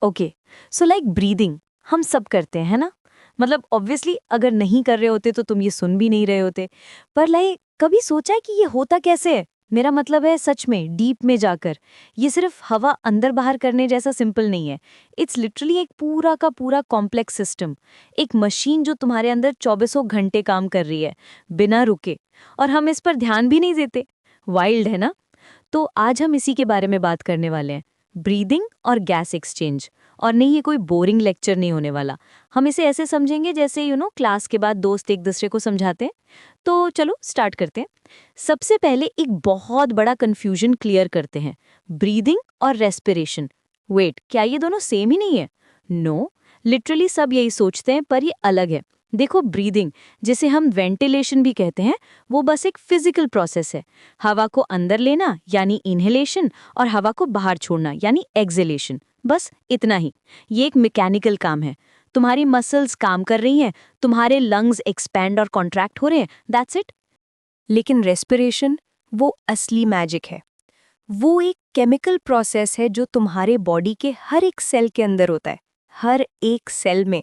Okay, so like breathing हम सब करते हैं ना। मतलब ऑब्वियसली अगर नहीं कर रहे होते तो तुम ये सुन भी नहीं रहे होते। पर लाइक कभी सोचा है कि ये होता कैसे है? मेरा मतलब है सच में डीप में जाकर। ये सिर्फ हवा अंदर बाहर करने जैसा सिंपल नहीं है। इट्स लिटरली एक पूरा का पूरा कॉम्प्लेक्स सिस्टम। एक मशीन जो तुम्हारे अंदर चौबीसों घंटे काम कर रही है बिना रुके। और हम इस पर ध्यान भी नहीं देते। वाइल्ड है ना। तो आज हम इसी के बारे में बात करने वाले हैं, ब्रीदिंग और गैस एक्सचेंज। और नहीं, ये कोई बोरिंग लेक्चर नहीं होने वाला। हम इसे ऐसे समझेंगे जैसे क्लास के बाद दोस्त एक दूसरे को समझाते हैं। तो चलो स्टार्ट करते हैं। सबसे पहले एक बहुत बड़ा कंफ्यूजन क्लियर करते हैं, ब्रीदिंग और रेस्पिरेशन। वेट, क्या ये दोनों सेम ही नहीं है? नो, लिटरली सब यही सोचते हैं पर ये अलग है। देखो, ब्रीदिंग, जिसे हम वेंटिलेशन भी कहते हैं, वो बस एक फिजिकल प्रोसेस है। हवा को अंदर लेना यानी इनहेलेशन, और हवा को बाहर छोड़ना यानी एक्सहेलेशन। बस इतना ही। ये एक मैकेनिकल काम है। तुम्हारी मसल्स काम कर रही हैं, तुम्हारे लंग्स एक्सपैंड और कॉन्ट्रैक्ट हो रहे हैं, दैट्स इट। लेकिन रेस्पिरेशन वो असली मैजिक है। वो एक केमिकल प्रोसेस है जो तुम्हारे बॉडी के हर एक सेल के अंदर होता है, हर एक सेल में।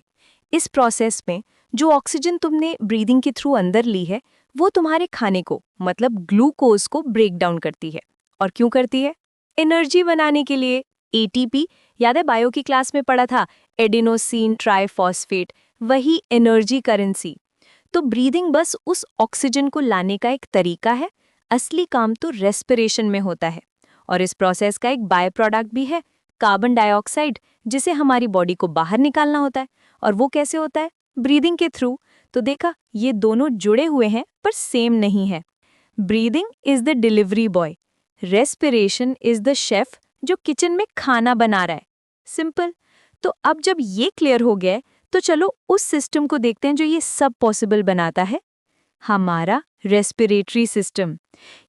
इस प्रोसेस में जो ऑक्सीजन तुमने ब्रीदिंग के थ्रू अंदर ली है, वो तुम्हारे खाने को मतलब ग्लूकोज को ब्रेक डाउन करती है। और क्यों करती है? एनर्जी बनाने के लिए। एटीपी, याद है बायो की क्लास में पढ़ा था, एडिनोसिन ट्राइफॉस्फेट, वही एनर्जी करेंसी। तो ब्रीदिंग बस उस ऑक्सीजन को लाने का एक तरीका है। असली काम तो रेस्पिरेशन में होता है। और इस प्रोसेस का एक बाय प्रोडक्ट भी है, कार्बन डाइऑक्साइड, जिसे हमारी बॉडी को बाहर निकालना होता है। और वो कैसे होता है? ब्रीदिंग के थ्रू। तो देखा, ये दोनों जुड़े हुए हैं पर सेम नहीं है। Breathing is the delivery boy, respiration is the chef जो किचन में खाना बना रहा है। सिंपल। तो अब जब ये क्लियर हो गया है, तो चलो उस सिस्टम को देखते हैं जो ये सब पॉसिबल बनाता है, हमारा रेस्पिरेटरी सिस्टम।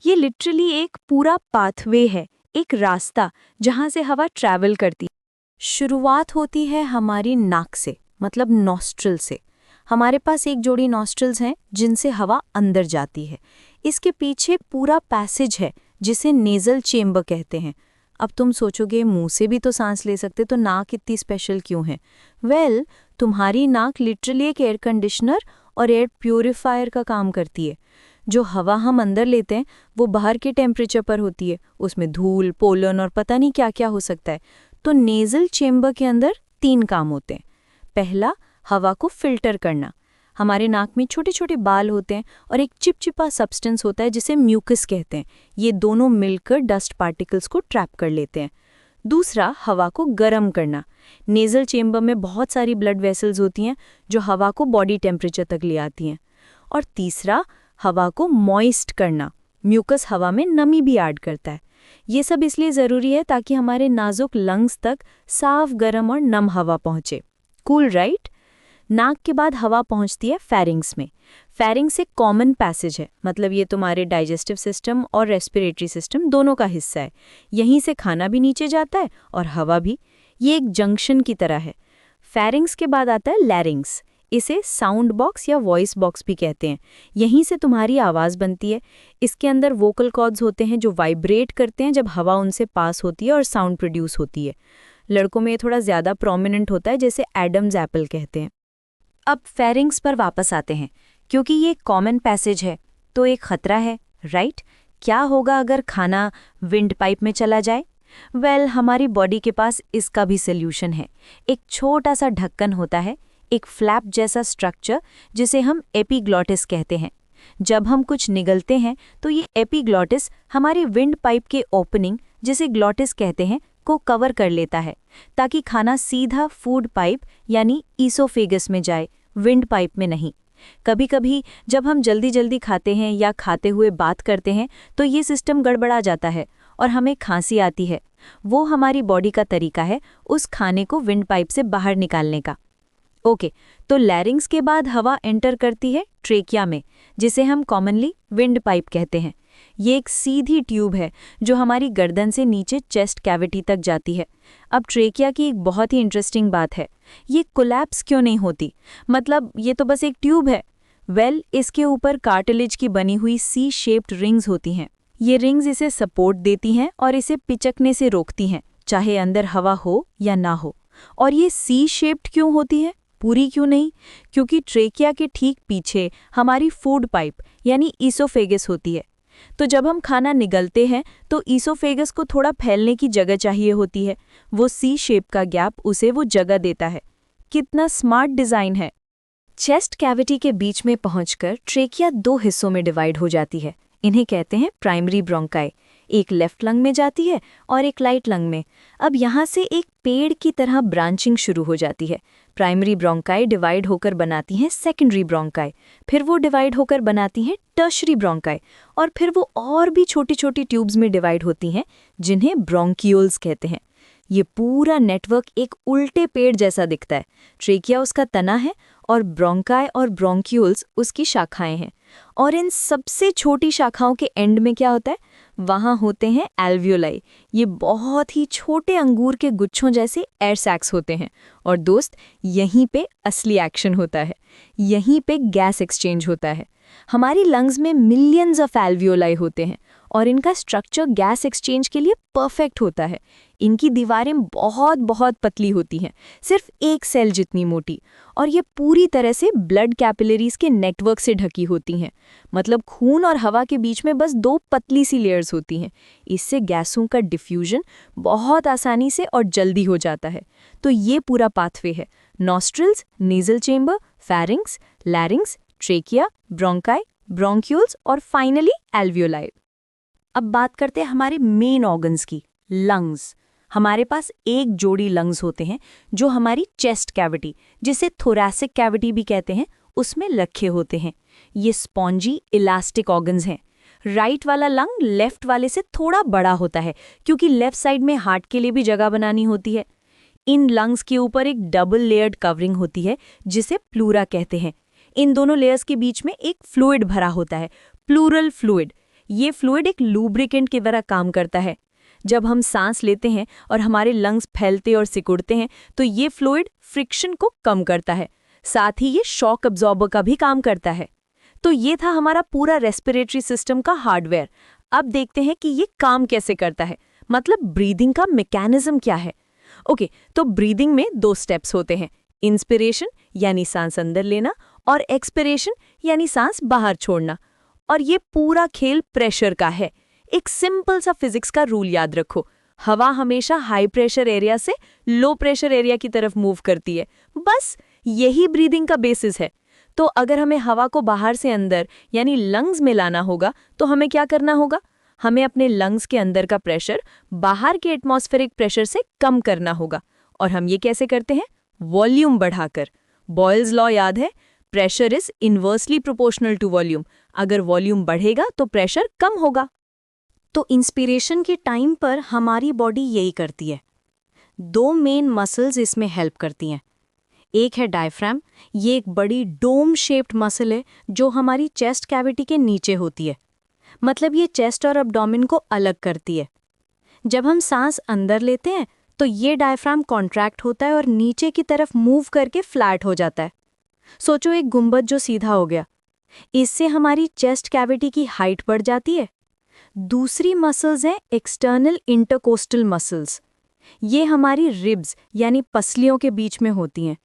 ये लिटरली एक पूरा पाथवे है, एक रास्ता जहां से हवा ट्रैवल करती है। शुरुआत होती है हमारी नाक से, मतलब नॉस्ट्रिल से। हमारे पास एक जोड़ी नॉस्ट्रिल्स हैं जिनसे हवा अंदर जाती है। इसके पीछे पूरा पैसेज है जिसे नेजल चेम्बर कहते हैं। अब तुम सोचोगे मुंह से भी तो सांस ले सकते, तो नाक इतनी स्पेशल क्यों है? वेल, तुम्हारी नाक लिटरली एक एयर कंडीशनर और एयर प्यूरिफायर का काम करती है। जो हवा हम अंदर लेते हैं वो बाहर के टेम्परेचर पर होती है, उसमें धूल, पोलन और पता नहीं क्या क्या हो सकता है। तो नेजल चेम्बर के अंदर 3 काम होते हैं। पहला, हवा को फिल्टर करना। हमारे नाक में छोटे छोटे बाल होते हैं और एक चिपचिपा सब्सटेंस होता है जिसे म्यूकस कहते हैं। ये दोनों मिलकर डस्ट पार्टिकल्स को ट्रैप कर लेते हैं। दूसरा, हवा को गर्म करना। नेजल चेम्बर में बहुत सारी ब्लड वेसल्स होती हैं जो हवा को बॉडी टेम्परेचर तक ले आती हैं। और तीसरा, हवा को मॉइस्ट करना। म्यूकस हवा में नमी भी ऐड करता है। ये सब इसलिए ज़रूरी है ताकि हमारे नाजुक लंग्स तक साफ, गर्म और नम हवा पहुंचे। Cool, right? नाक के बाद हवा पहुंचती है फेरिंग्स में। फेरिंग्स एक कॉमन पैसेज है, मतलब ये तुम्हारे डाइजेस्टिव सिस्टम और रेस्पिरेटरी सिस्टम दोनों का हिस्सा है। यहीं से खाना भी नीचे जाता है और हवा भी। ये एक जंक्शन की तरह है। फेरिंग्स के बाद आता है लैरिंग्स। इसे साउंड बॉक्स या वॉइस बॉक्स भी कहते हैं। यहीं से तुम्हारी आवाज़ बनती है। इसके अंदर वोकल कॉर्ड्स होते हैं जो वाइब्रेट करते हैं जब हवा उनसे पास होती है और साउंड प्रोड्यूस होती है। लड़कों में ये थोड़ा ज़्यादा प्रोमिनेंट होता है, जैसे एडम्स एप्पल कहते हैं। अब फेरिंग्स पर वापस आते हैं। क्योंकि ये कॉमन पैसेज है तो एक खतरा है, राइट? क्या होगा अगर खाना विंड पाइप में चला जाए? वेल, हमारी बॉडी के पास इसका भी सल्यूशन है। एक छोटा सा ढक्कन होता है, एक फ्लैप जैसा स्ट्रक्चर जिसे हम एपिग्लॉटिस कहते हैं। जब हम कुछ निगलते हैं तो ये एपिग्लॉटिस हमारी विंड पाइप के ओपनिंग, जिसे ग्लॉटिस कहते हैं, को कवर कर लेता है ताकि खाना सीधा फूड पाइप यानी ईसोफेगस में जाए, विंड पाइप में नहीं। कभी कभी जब हम जल्दी जल्दी खाते हैं या खाते हुए बात करते हैं तो ये सिस्टम गड़बड़ा जाता है और हमें खांसी आती है। वो हमारी बॉडी का तरीका है उस खाने को विंड पाइप से बाहर निकालने का। ओके, तो लैरिंग्स के बाद हवा एंटर करती है ट्रेकिया में, जिसे हम कॉमनली विंड पाइप कहते हैं। ये एक सीधी ट्यूब है जो हमारी गर्दन से नीचे चेस्ट कैविटी तक जाती है। अब ट्रेकिया की एक बहुत ही इंटरेस्टिंग बात है, ये कोलैप्स क्यों नहीं होती? मतलब ये तो बस एक ट्यूब है। वेल, इसके ऊपर कार्टिलेज की बनी हुई सी शेप्ड रिंग्स होती हैं। ये रिंग्स इसे सपोर्ट देती हैं और इसे पिचकने से रोकती हैं, चाहे अंदर हवा हो या ना हो। और ये सी शेप्ड क्यों होती है, पूरी क्यों नहीं? क्योंकि ट्रेकिया के ठीक पीछे हमारी फूड पाइप यानी ईसोफेगस होती है। तो जब हम खाना निगलते हैं तो ईसोफेगस को थोड़ा फैलने की जगह चाहिए होती है। वो सी शेप का गैप उसे वो जगह देता है। कितना स्मार्ट डिज़ाइन है। चेस्ट कैविटी के बीच में पहुंचकर ट्रेकिया 2 हिस्सों में डिवाइड हो जाती है। इन्हें कहते हैं प्राइमरी ब्रोंकाई। एक लेफ्ट लंग में जाती है और एक राइट लंग में। अब यहाँ से एक पेड़ की तरह ब्रांचिंग शुरू हो जाती है। प्राइमरी ब्रोंकाई डिवाइड होकर बनाती हैं सेकेंडरी ब्रोंकाई, फिर वो डिवाइड होकर बनाती हैं टर्शरी ब्रोंकाई, और फिर वो और भी छोटी छोटी ट्यूब्स में डिवाइड होती हैं जिन्हें ब्रोंकियोल्स कहते हैं। ये पूरा नेटवर्क एक उल्टे पेड़ जैसा दिखता है। ट्रेकिया उसका तना है और ब्रोंकाई और ब्रोंक्यूल्स उसकी शाखाएं हैं। और इन सबसे छोटी शाखाओं के एंड में क्या होता है? वहाँ होते हैं एल्वियोलाई। ये बहुत ही छोटे अंगूर के गुच्छों जैसे एयर सैक्स होते हैं। और दोस्त, यहीं पे असली एक्शन होता है। यहीं पे गैस एक्सचेंज होता है। हमारी लंग्स में मिलियंस ऑफ एल्वियोलाई होते हैं और इनका स्ट्रक्चर गैस एक्सचेंज के लिए परफेक्ट होता है। इनकी दीवारें बहुत बहुत पतली होती हैं, सिर्फ एक सेल जितनी मोटी, और ये पूरी तरह से ब्लड कैपिलरीज के नेटवर्क से ढकी होती हैं। मतलब खून और हवा के बीच में बस 2 पतली सी लेयर्स होती हैं। इससे गैसों का डिफ्यूजन बहुत आसानी से और जल्दी हो जाता है। तो ये पूरा पाथवे है: nostrils, nasal chamber, pharynx, लैरिंग्स, trachea, bronchi, bronchioles और फाइनली एल्वियोलाई। अब बात करते हैं हमारे मेन ऑर्गन्स की, लंग्स। हमारे पास एक जोड़ी लंग्स होते हैं जो हमारी चेस्ट कैविटी, जिसे थोरैसिक कैविटी भी कहते हैं, उसमें रखे होते हैं। ये स्पॉन्जी इलास्टिक ऑर्गन्स हैं। राइट वाला लंग लेफ्ट वाले से थोड़ा बड़ा होता है क्योंकि लेफ्ट साइड में हार्ट के लिए भी जगह बनानी होती है। इन लंग्स के ऊपर एक डबल लेयर्ड कवरिंग होती है जिसे प्लूरा कहते हैं। इन दोनों लेयर्स के बीच में एक फ्लूइड भरा होता है, प्लूरल फ्लूइड। ये फ्लूइड एक लूब्रिकेंट की तरह काम करता है। जब हम सांस लेते हैं और हमारे लंग्स फैलते और सिकुड़ते हैं तो ये फ्लूइड फ्रिक्शन को कम करता है। साथ ही ये शॉक अब्जॉर्बर का भी काम करता है। तो ये था हमारा पूरा रेस्पिरेटरी सिस्टम का हार्डवेयर। अब देखते हैं कि ये काम कैसे करता है, मतलब ब्रीदिंग का मैकेनिज्म क्या है। ओके, तो ब्रीदिंग में 2 स्टेप्स होते हैं: इंस्पिरेशन यानी सांस अंदर लेना और एक्सपिरेशन यानी सांस बाहर छोड़ना। और ये पूरा खेल प्रेशर का है। एक सिंपल सा फिजिक्स का रूल याद रखो: हवा हमेशा हाई प्रेशर एरिया से लो प्रेशर एरिया की तरफ मूव करती है। बस यही ब्रीदिंग का बेसिस है। तो अगर हमें हवा को बाहर से अंदर यानी लंग्स में लाना होगा तो हमें क्या करना होगा? हमें अपने लंग्स के अंदर का प्रेशर बाहर के एटमॉस्फेरिक प्रेशर से कम करना होगा। और हम ये कैसे करते हैं? वॉल्यूम बढ़ाकर। बॉयल्स लॉ याद है, pressure is inversely proportional to volume. अगर वॉल्यूम बढ़ेगा तो प्रेशर कम होगा। तो इंस्पिरेशन के टाइम पर हमारी बॉडी यही करती है। 2 मेन मसल्स इसमें हेल्प करती हैं। एक है डायफ्राम। ये एक बड़ी डोम शेप्ड मसल है जो हमारी चेस्ट कैविटी के नीचे होती है। मतलब ये चेस्ट और एब्डोमेन को अलग करती है। जब हम सांस अंदर लेते हैं तो ये डायफ्राम कॉन्ट्रैक्ट होता है और नीचे की तरफ मूव करके फ्लैट हो जाता है। सोचो एक गुंबद जो सीधा हो गया। इससे हमारी चेस्ट कैविटी की हाइट बढ़ जाती है। दूसरी मसल्स हैं एक्सटर्नल इंटरकोस्टल मसल्स। ये हमारी रिब्स यानी पसलियों के बीच में होती हैं।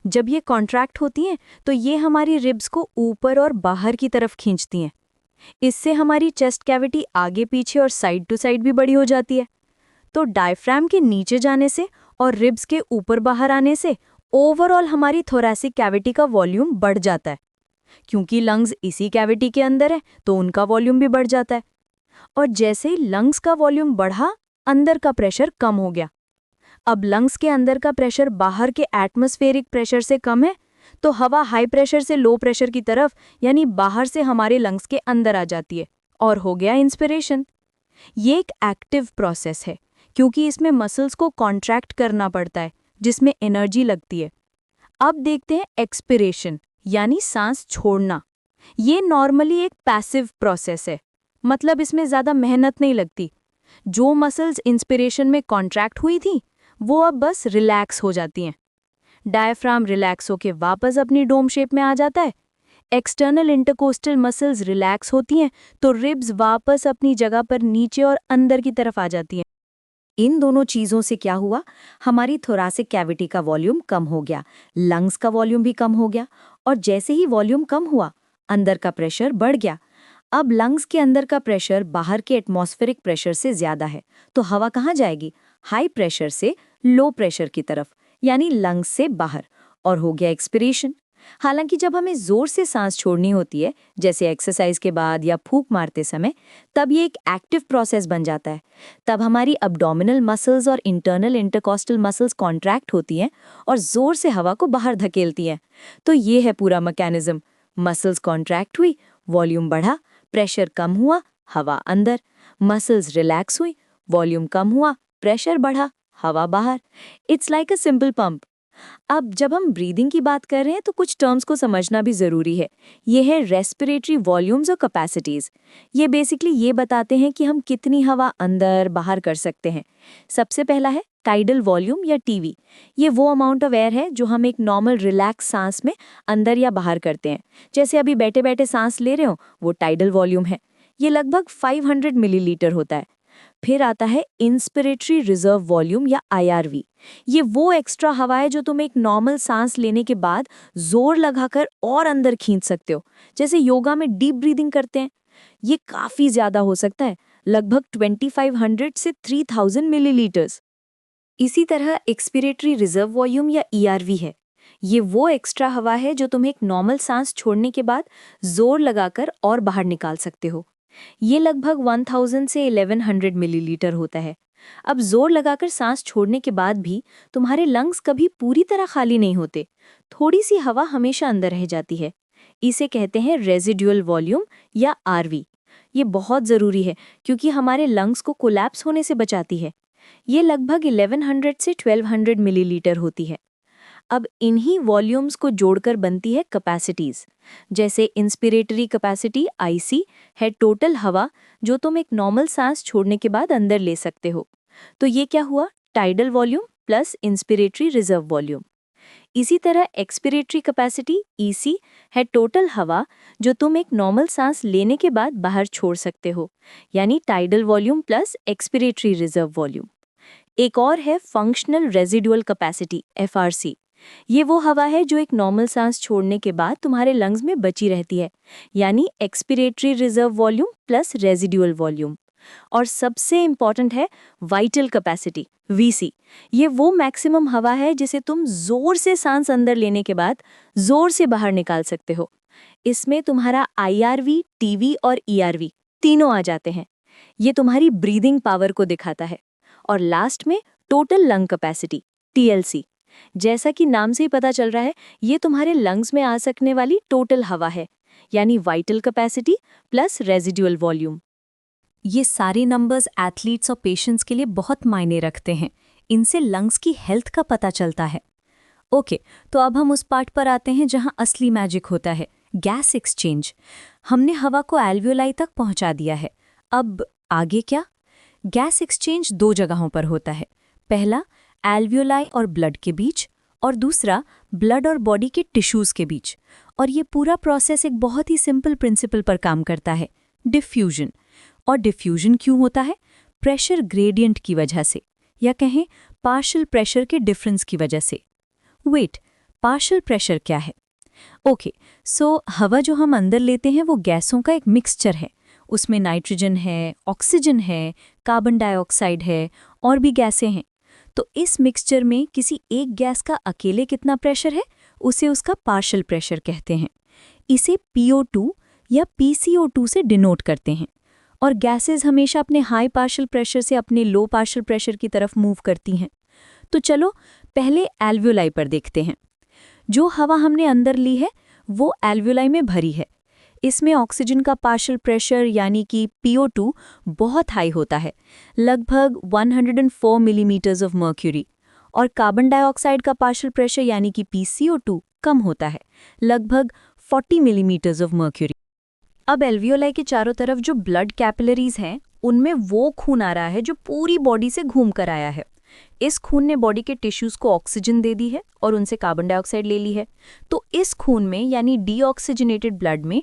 जब ये कॉन्ट्रैक्ट होती हैं तो ये हमारी रिब्स को ऊपर और बाहर की तरफ खींचती हैं। इससे हमारी चेस्ट कैविटी आगे पीछे और साइड टू साइड भी बड़ी हो जाती है। तो डायफ्राम के नीचे जाने से और रिब्स के ऊपर बाहर आने से ओवरऑल हमारी थोरैसिक कैविटी का वॉल्यूम बढ़ जाता है। क्योंकि लंग्स इसी कैविटी के अंदर है तो उनका वॉल्यूम भी बढ़ जाता है। और जैसे ही लंग्स का वॉल्यूम बढ़ा, अंदर का प्रेशर कम हो गया। अब लंग्स के अंदर का प्रेशर बाहर के एटमॉस्फेरिक प्रेशर से कम है तो हवा हाई प्रेशर से लो प्रेशर की तरफ यानी बाहर से हमारे लंग्स के अंदर आ जाती है और हो गया इंस्पिरेशन। ये एक एक्टिव प्रोसेस है क्योंकि इसमें मसल्स को कॉन्ट्रैक्ट करना पड़ता है जिसमें एनर्जी लगती है। अब देखते हैं एक्सपिरेशन यानी सांस छोड़ना। ये नॉर्मली एक पैसिव प्रोसेस है, मतलब इसमें ज़्यादा मेहनत नहीं लगती। जो मसल्स इंस्पिरेशन में कॉन्ट्रैक्ट हुई थी वो अब बस रिलैक्स हो जाती हैं। डायफ्राम रिलैक्स होके वापस अपनी डोम शेप में आ जाता है। एक्सटर्नल इंटरकोस्टल मसल्स रिलैक्स होती हैं तो रिब्स वापस अपनी जगह पर नीचे और अंदर की तरफ आ जाती हैं। इन दोनों चीज़ों से क्या हुआ, हमारी थोरासिक कैविटी का वॉल्यूम कम हो गया, लंग्स का वॉल्यूम भी कम हो गया, और जैसे ही वॉल्यूम कम हुआ अंदर का प्रेशर बढ़ गया। अब लंग्स के अंदर का प्रेशर बाहर के एटमॉस्फेरिक प्रेशर से ज़्यादा है, तो हवा कहाँ जाएगी, हाई प्रेशर से लो प्रेशर की तरफ, यानी लंग्स से बाहर, और हो गया एक्सपिरेशन। हालांकि जब हमें जोर से सांस छोड़नी होती है, जैसे एक्सरसाइज के बाद या फूंक मारते समय, तब ये एक एक्टिव प्रोसेस बन जाता है। तब हमारी अब्डोमिनल मसल्स और इंटरनल इंटरकॉस्टल मसल्स कॉन्ट्रैक्ट होती हैं और जोर से हवा को बाहर धकेलती हैं। तो ये है पूरा मैकेनिज्म। मसल्स कॉन्ट्रैक्ट हुई, वॉल्यूम बढ़ा, प्रेशर कम हुआ, हवा अंदर। मसल्स रिलैक्स हुई, वॉल्यूम कम हुआ, प्रेशर बढ़ा, हवा बाहर। It's like a simple pump. अब जब हम ब्रीदिंग की बात कर रहे हैं तो कुछ टर्म्स को समझना भी ज़रूरी है। ये है रेस्पिरेटरी वॉल्यूम्स और कैपेसिटीज़। ये बेसिकली ये बताते हैं कि हम कितनी हवा अंदर बाहर कर सकते हैं। सबसे पहला है टाइडल वॉल्यूम या टीवी। ये वो अमाउंट ऑफ एयर है जो हम एक नॉर्मल रिलैक्स सांस में अंदर या बाहर करते हैं। जैसे अभी बैठे बैठे सांस ले रहे हो, वो टाइडल वॉल्यूम है। ये लगभग 500 मिलीलीटर होता है। फिर आता है इंस्पिरेटरी रिजर्व वॉल्यूम या IRV। ये वो एक्स्ट्रा हवा है जो तुम एक नॉर्मल सांस लेने के बाद जोर लगाकर और अंदर खींच सकते हो, जैसे योगा में डीप ब्रीदिंग करते हैं। ये काफी ज्यादा हो सकता है, लगभग 2500 से 3000 मिलीलीटर्स। इसी तरह एक्सपिरेटरी रिजर्व वॉल्यूम या ERV है। ये वो एक्स्ट्रा हवा है जो तुम एक नॉर्मल सांस छोड़ने के बाद जोर लगाकर और बाहर निकाल सकते हो। ये लगभग 1000 से 1100 मिलीलीटर होता है। अब जोर लगाकर सांस छोड़ने के बाद भी तुम्हारे लंग्स कभी पूरी तरह खाली नहीं होते, थोड़ी सी हवा हमेशा अंदर रह जाती है। इसे कहते हैं रेजिडुअल वॉल्यूम या RV। ये बहुत ज़रूरी है क्योंकि हमारे लंग्स को कोलैप्स होने से बचाती है। ये लगभग 1100 से 1200 मिलीलीटर होती है। अब इन्हीं वॉल्यूम्स को जोड़कर बनती है कैपेसिटीज। जैसे इंस्पिरेटरी कैपेसिटी IC है टोटल हवा जो तुम एक नॉर्मल सांस छोड़ने के बाद अंदर ले सकते हो। तो ये क्या हुआ, tidal volume plus inspiratory reserve volume. इसी तरह एक्सपिरेटरी कैपेसिटी EC है टोटल हवा जो तुम एक नॉर्मल सांस लेने के बाद बाहर छोड़ सकते हो, यानी tidal volume plus expiratory reserve volume. एक और है फंक्शनल रेजिडुअल कैपेसिटी FRC। ये वो हवा है जो एक नॉर्मल सांस छोड़ने के बाद तुम्हारे लंग्स में बची रहती है, यानी expiratory reserve volume plus residual volume. और सबसे इंपॉर्टेंट है वाइटल कैपेसिटी VC। ये वो मैक्सिमम हवा है जिसे तुम जोर से सांस अंदर लेने के बाद जोर से बाहर निकाल सकते हो। इसमें तुम्हारा IRV, TV और ERV तीनों आ जाते हैं। ये तुम्हारी ब्रीदिंग पावर को दिखाता है। और लास्ट में टोटल लंग कैपेसिटी TLC। जैसा कि नाम से ही पता चल रहा है, ये तुम्हारे लंग्स में आ सकने वाली टोटल हवा है, यानी vital capacity plus residual volume. ये सारे नंबर्स एथलीट्स और पेशेंट्स के लिए बहुत मायने रखते हैं। इनसे लंग्स की हेल्थ का पता चलता है। ओके, तो अब हम उस पार्ट पर आते हैं जहां असली मैजिक होता है, गैस एक्सचेंज। हमने हवा को एल्वियोलाई तक पहुंचा दिया है। अब आगे क्या? गैस एक्सचेंज 2 जगहों पर होता है। पहला एल्वियोलाई और ब्लड के बीच, और दूसरा ब्लड और बॉडी के टिश्यूज के बीच। और ये पूरा प्रोसेस एक बहुत ही सिंपल प्रिंसिपल पर काम करता है, डिफ्यूजन। और डिफ्यूजन क्यों होता है? प्रेशर ग्रेडियंट की वजह से, या कहें पार्शियल प्रेशर के डिफरेंस की वजह से। वेट, पार्शियल प्रेशर क्या है? ओके, सो हवा जो हम अंदर लेते हैं वो गैसों का एक मिक्सचर है। उसमें नाइट्रोजन है, ऑक्सीजन है, कार्बन डाइऑक्साइड है, और भी गैसें हैं। तो इस मिक्सचर में किसी एक गैस का अकेले कितना प्रेशर है, उसे उसका पार्शियल प्रेशर कहते हैं। इसे PO2 या PCO2 से डिनोट करते हैं। और गैसेस हमेशा अपने हाई पार्शियल प्रेशर से अपने लो पार्शियल प्रेशर की तरफ मूव करती हैं। तो चलो पहले एल्वियोलाई पर देखते हैं। जो हवा हमने अंदर ली है वो एल्वियोलाई में भरी है। इसमें ऑक्सीजन का पार्शियल प्रेशर यानी कि PO2 बहुत हाई होता है, लगभग 104 मिलीमीटर्स ऑफ मर्क्यूरी, और कार्बन डाइऑक्साइड का पार्शियल प्रेशर यानी कि PCO2 कम होता है, लगभग 40 मिलीमीटर्स ऑफ मर्क्यूरी। अब एल्वियोलाई के चारों तरफ जो ब्लड कैपिलरीज हैं, उनमें वो खून आ रहा है जो पूरी बॉडी से घूम कर आया है। इस खून ने बॉडी के टिश्यूज को ऑक्सीजन दे दी है और उनसे कार्बन डाइऑक्साइड ले ली है। तो इस खून में यानी डीऑक्सीजनेटेड ब्लड में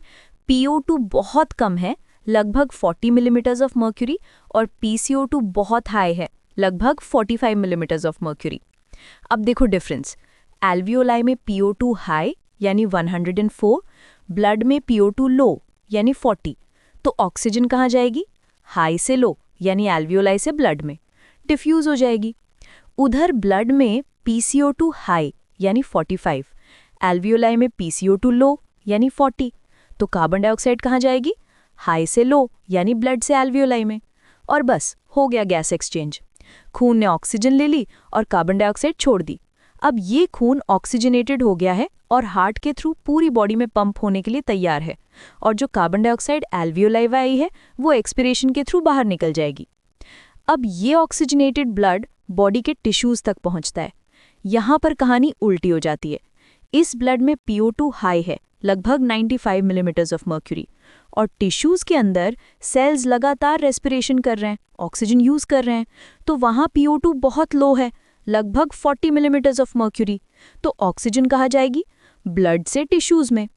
PO2 बहुत कम है, लगभग 40 मिलीमीटर्स ऑफ मर्क्यूरी, और PCO2 बहुत हाई है, लगभग 45 मिलीमीटर्स ऑफ मर्क्यूरी। अब देखो डिफरेंस, एल्वियोलाई में PO2 हाई यानी 104, ब्लड में PO2 लो यानी 40। तो ऑक्सीजन कहाँ जाएगी? हाई से लो यानी एल्वियोलाई से ब्लड में डिफ्यूज हो जाएगी। उधर ब्लड में PCO2 हाई यानी 45, एल्वियोलाई में PCO2 लो यानी 40। तो कार्बन डाइऑक्साइड कहाँ जाएगी? हाई से लो यानी ब्लड से एल्वियोलाई में। और बस हो गया गैस एक्सचेंज। खून ने ऑक्सीजन ले ली और कार्बन डाइऑक्साइड छोड़ दी। अब ये खून ऑक्सीजनेटेड हो गया है और हार्ट के थ्रू पूरी बॉडी में पंप होने के लिए तैयार है। और जो कार्बन डाइऑक्साइड एल्वियोलाई में आई है वो एक्सपिरेशन के थ्रू बाहर निकल जाएगी। अब ये ऑक्सीजनेटेड ब्लड बॉडी के टिश्यूज तक पहुंचता है। यहाँ पर कहानी उल्टी हो जाती है। इस ब्लड में PO2 हाई है, लगभग 95 मिलीमीटर्स ऑफ मर्क्यूरी, और टिश्यूज के अंदर सेल्स लगातार रेस्पिरेशन कर रहे हैं, ऑक्सीजन यूज कर रहे हैं, तो वहाँ PO2 बहुत लो है, लगभग 40 मिलीमीटर्स ऑफ मर्क्यूरी। तो ऑक्सीजन कहाँ जाएगी? ब्लड से टिश्यूज में,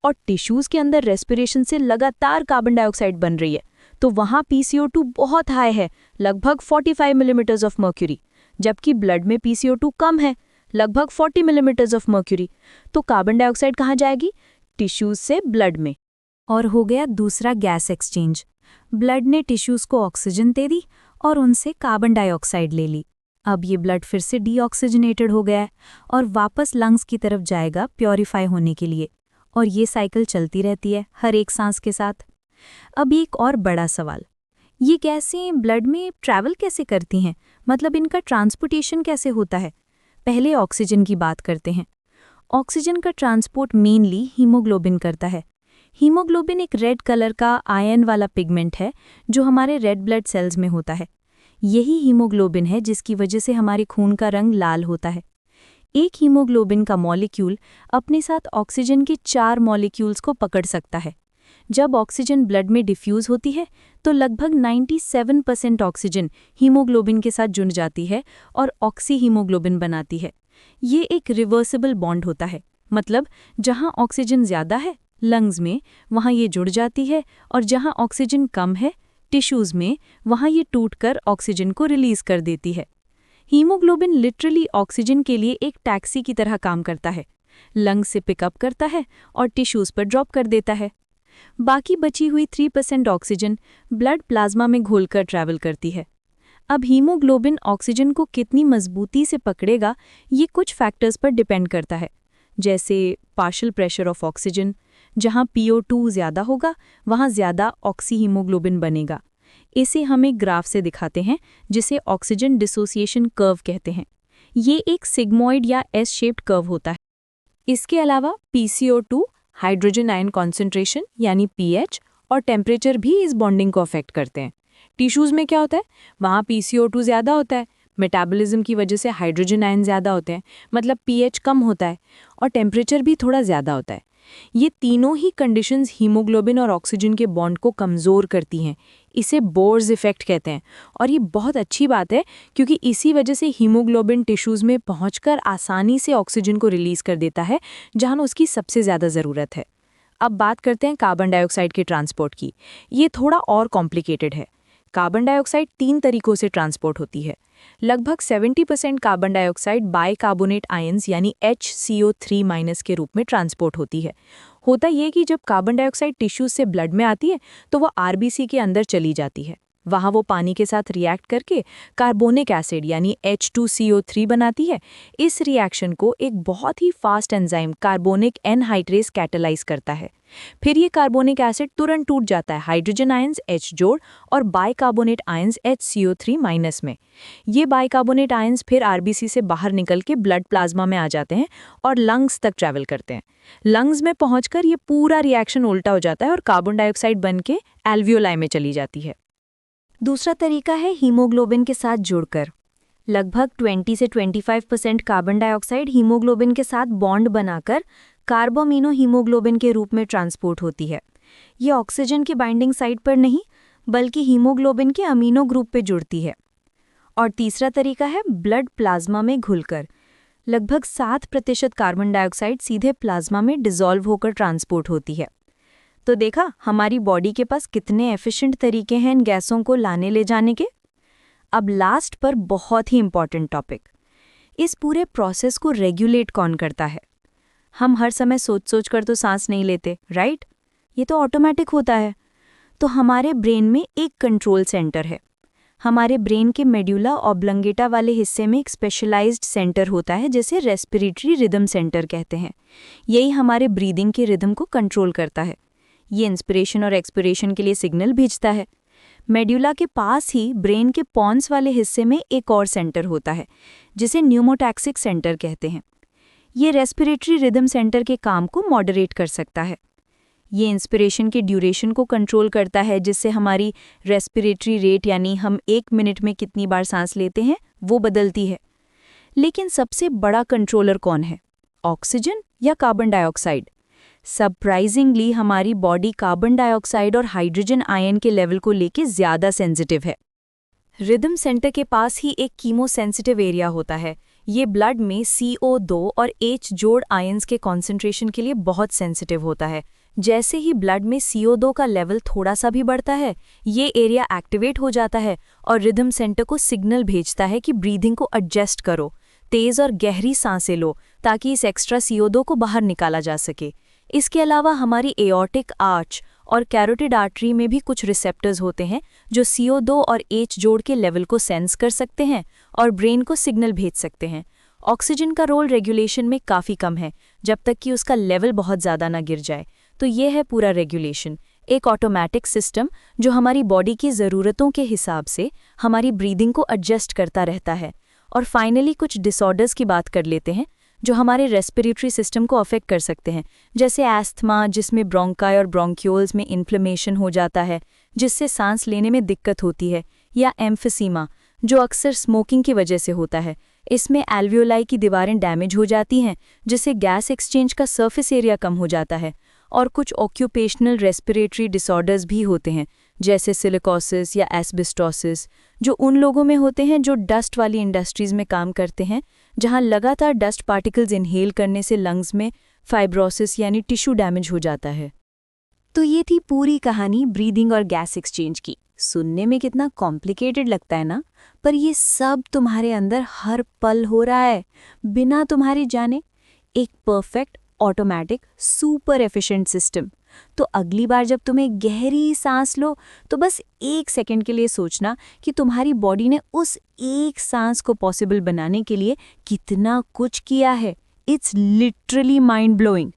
और टिश्यूज के अंदर रेस्पिरेशन से लगातार कार्बन डाइऑक्साइड बन रही है, तो वहाँ PCO2 बहुत हाई है, लगभग 45 मिलीमीटर्स ऑफ मर्क्यूरी, जबकि ब्लड में PCO2 कम है, लगभग 40 मिलीमीटर्स ऑफ मर्क्यूरी। तो कार्बन डाइऑक्साइड कहाँ जाएगी? टिश्यूज से ब्लड में। और हो गया दूसरा गैस एक्सचेंज। ब्लड ने टिश्यूज को ऑक्सीजन दे दी और उनसे कार्बन डाइऑक्साइड ले ली। अब ये ब्लड फिर से डीऑक्सीजनेटेड हो गया है और वापस लंग्स की तरफ जाएगा प्योरीफाई होने के लिए, और ये साइकिल चलती रहती है हर एक सांस के साथ। अब एक और बड़ा सवाल, ये गैसें ब्लड में ट्रैवल कैसे करती हैं? मतलब इनका ट्रांसपोर्टेशन कैसे होता है? पहले ऑक्सीजन की बात करते हैं। ऑक्सीजन का ट्रांसपोर्ट मेनली हीमोग्लोबिन करता है। हीमोग्लोबिन एक रेड कलर का आयन वाला पिगमेंट है जो हमारे रेड ब्लड सेल्स में होता है। यही हीमोग्लोबिन है जिसकी वजह से हमारे खून का रंग लाल होता है। एक हीमोग्लोबिन का मॉलिक्यूल अपने साथ ऑक्सीजन के 4 मॉलिक्यूल्स को पकड़ सकता है। जब ऑक्सीजन ब्लड में डिफ्यूज होती है तो लगभग 97% ऑक्सीजन हीमोग्लोबिन के साथ जुड़ जाती है और ऑक्सी हीमोग्लोबिन बनाती है। ये एक रिवर्सिबल बॉन्ड होता है, मतलब जहां ऑक्सीजन ज़्यादा है लंग्स में, वहां ये जुड़ जाती है, और जहां ऑक्सीजन कम है टिश्यूज़ में, वहां ये टूटकर ऑक्सीजन को रिलीज कर देती है। हीमोग्लोबिन लिटरली ऑक्सीजन के लिए एक टैक्सी की तरह काम करता है। लंग्स से पिकअप करता है और टिश्यूज़ पर ड्रॉप कर देता है। बाकी बची हुई 3% ऑक्सीजन ब्लड प्लाज्मा में घुलकर ट्रैवल करती है। अब हीमोग्लोबिन ऑक्सीजन को कितनी मजबूती से पकड़ेगा ये कुछ फैक्टर्स पर डिपेंड करता है, जैसे पार्शियल प्रेशर ऑफ ऑक्सीजन, जहां PO2 ज़्यादा होगा वहां ज़्यादा ऑक्सी हीमोग्लोबिन बनेगा। इसे हमें ग्राफ से दिखाते हैं जिसे ऑक्सीजन डिसोसिएशन कर्व कहते हैं। ये एक सिग्मॉइड या एस शेप्ड कर्व होता है। इसके अलावा PCO2, हाइड्रोजन आयन कॉन्सेंट्रेशन यानी pH, और टेम्परेचर भी इस बॉन्डिंग को अफेक्ट करते हैं। टिश्यूज़ में क्या होता है? वहाँ PCO2 ज़्यादा होता है, मेटाबॉलिज्म की वजह से हाइड्रोजन आयन ज़्यादा होते हैं, मतलब pH कम होता है, और टेम्परेचर भी थोड़ा ज़्यादा होता है। ये तीनों ही कंडीशंस हीमोग्लोबिन और ऑक्सीजन के बॉन्ड को कमज़ोर करती हैं। इसे बोर्स इफेक्ट कहते हैं, और ये बहुत अच्छी बात है क्योंकि इसी वजह से हीमोग्लोबिन टिश्यूज़ में पहुंचकर आसानी से ऑक्सीजन को रिलीज़ कर देता है जहां उसकी सबसे ज़्यादा ज़रूरत है। अब बात करते हैं कार्बन डाइऑक्साइड के ट्रांसपोर्ट की। ये थोड़ा और कॉम्प्लिकेटेड है। कार्बन डाइऑक्साइड 3 तरीकों से ट्रांसपोर्ट होती है। लगभग 70% कार्बन डाइऑक्साइड बाइकार्बोनेट आयंस यानी HCO3- के रूप में ट्रांसपोर्ट होती है। होता ये कि जब कार्बन डाइऑक्साइड टिश्यूज से ब्लड में आती है तो वो RBC के अंदर चली जाती है। वहाँ वो पानी के साथ रिएक्ट करके कार्बोनिक एसिड यानी H2CO3 बनाती है। इस रिएक्शन को एक बहुत ही fast enzyme carbonic anhydrase catalyse करता है। फिर ये कार्बोनिक एसिड तुरंत टूट जाता है हाइड्रोजन आयंस H जोड़ और बाइकार्बोनेट आयंस HCO3- में। ये बाइकार्बोनेट आयंस फिर RBC से बाहर निकल के ब्लड प्लाज्मा में आ जाते हैं और लंग्स तक ट्रैवल करते हैं। लंग्स में पहुंचकर ये पूरा रिएक्शन उल्टा हो जाता है और कार्बन डाइऑक्साइड बन के एल्वियोलाई में चली जाती है। दूसरा तरीका है हीमोग्लोबिन के साथ जुड़कर। लगभग 20 से 25% कार्बन डाइऑक्साइड हीमोग्लोबिन के साथ बॉन्ड बनाकर कार्बोमिनो हीमोग्लोबिन के रूप में ट्रांसपोर्ट होती है। ये ऑक्सीजन की बाइंडिंग साइट पर नहीं बल्कि हीमोग्लोबिन के अमीनो ग्रुप पे जुड़ती है। और तीसरा तरीका है ब्लड प्लाज्मा में घुलकर। लगभग 7% कार्बन डाइऑक्साइड सीधे प्लाज्मा में डिसॉल्व होकर ट्रांसपोर्ट होती है। तो देखा हमारी बॉडी के पास कितने एफिशिएंट तरीके हैं इन गैसों को लाने ले जाने के। अब लास्ट पर बहुत ही इंपॉर्टेंट टॉपिक, इस पूरे प्रोसेस को रेगुलेट कौन करता है? हम हर समय सोच कर तो सांस नहीं लेते, राइट? ये तो ऑटोमेटिक होता है। तो हमारे ब्रेन में एक कंट्रोल सेंटर है। हमारे ब्रेन के मेड्यूला ऑब्लंगेटा वाले हिस्से में एक स्पेशलाइज्ड सेंटर होता है जिसे रेस्पिरेटरी रिदम सेंटर कहते हैं। यही हमारे ब्रीदिंग के रिदम को कंट्रोल करता है। ये इंस्पिरेशन और एक्सपिरेशन के लिए सिग्नल भेजता है। मेड्यूला के पास ही ब्रेन के पॉन्स वाले हिस्से में एक और सेंटर होता है जिसे न्यूमोटैक्सिक सेंटर कहते हैं। ये रेस्पिरेटरी रिदम सेंटर के काम को मॉडरेट कर सकता है। ये इंस्पिरेशन के ड्यूरेशन को कंट्रोल करता है जिससे हमारी रेस्पिरेटरी रेट यानी हम 1 मिनट में कितनी बार सांस लेते हैं वो बदलती है। लेकिन सबसे बड़ा कंट्रोलर कौन है? ऑक्सीजन या कार्बन डाइऑक्साइड? सरप्राइजिंगली हमारी बॉडी कार्बन डाइऑक्साइड और हाइड्रोजन आयन के लेवल को लेके ज़्यादा सेंसिटिव है। रिदम सेंटर के पास ही एक कीमोसेंसिटिव एरिया होता है। ये ब्लड में CO2 और H जोड़ आयंस के कॉन्सेंट्रेशन के लिए बहुत सेंसिटिव होता है। जैसे ही ब्लड में CO2 का लेवल थोड़ा सा भी बढ़ता है, ये एरिया एक्टिवेट हो जाता है और रिदम सेंटर को सिग्नल भेजता है कि ब्रीदिंग को एडजस्ट करो, तेज़ और गहरी सांसें लो ताकि इस एक्स्ट्रा CO2 को बाहर निकाला जा सके। इसके अलावा हमारी एओर्टिक आर्च और कैरोटिड आर्टरी में भी कुछ रिसेप्टर्स होते हैं जो CO2 और H जोड़ के लेवल को सेंस कर सकते हैं और ब्रेन को सिग्नल भेज सकते हैं। ऑक्सीजन का रोल रेगुलेशन में काफ़ी कम है जब तक कि उसका लेवल बहुत ज़्यादा ना गिर जाए। तो ये है पूरा रेगुलेशन, एक ऑटोमेटिक सिस्टम जो हमारी बॉडी की ज़रूरतों के हिसाब से हमारी ब्रीदिंग को एडजस्ट करता रहता है। और फाइनली कुछ डिसऑर्डर्स की बात कर लेते हैं जो हमारे रेस्पिरेटरी सिस्टम को अफेक्ट कर सकते हैं, जैसे एस्थमा जिसमें ब्रोंकाई और ब्रोंक्यूल्स में इन्फ्लेमेशन हो जाता है जिससे सांस लेने में दिक्कत होती है, या एम्फिसीमा जो अक्सर स्मोकिंग की वजह से होता है। इसमें एल्वियोलाई की दीवारें डैमेज हो जाती हैं जिससे गैस एक्सचेंज का सरफेस एरिया कम हो जाता है। और कुछ ऑक्यूपेशनल रेस्पिरेटरी डिसऑर्डर्स भी होते हैं जैसे सिलिकोसिस या एस्बेस्टोसिस जो उन लोगों में होते हैं जो डस्ट वाली इंडस्ट्रीज़ में काम करते हैं, जहां लगातार डस्ट पार्टिकल्स इनहेल करने से लंग्स में फाइब्रोसिस यानी टिश्यू डैमेज हो जाता है। तो ये थी पूरी कहानी ब्रीदिंग और गैस एक्सचेंज की। सुनने में कितना कॉम्प्लिकेटेड लगता है ना, पर ये सब तुम्हारे अंदर हर पल हो रहा है बिना तुम्हारे जाने। एक perfect automatic super efficient system. तो अगली बार जब तुम्हें गहरी सांस लो तो बस 1 सेकंड के लिए सोचना कि तुम्हारी बॉडी ने उस एक सांस को पॉसिबल बनाने के लिए कितना कुछ किया है। It's literally mind blowing.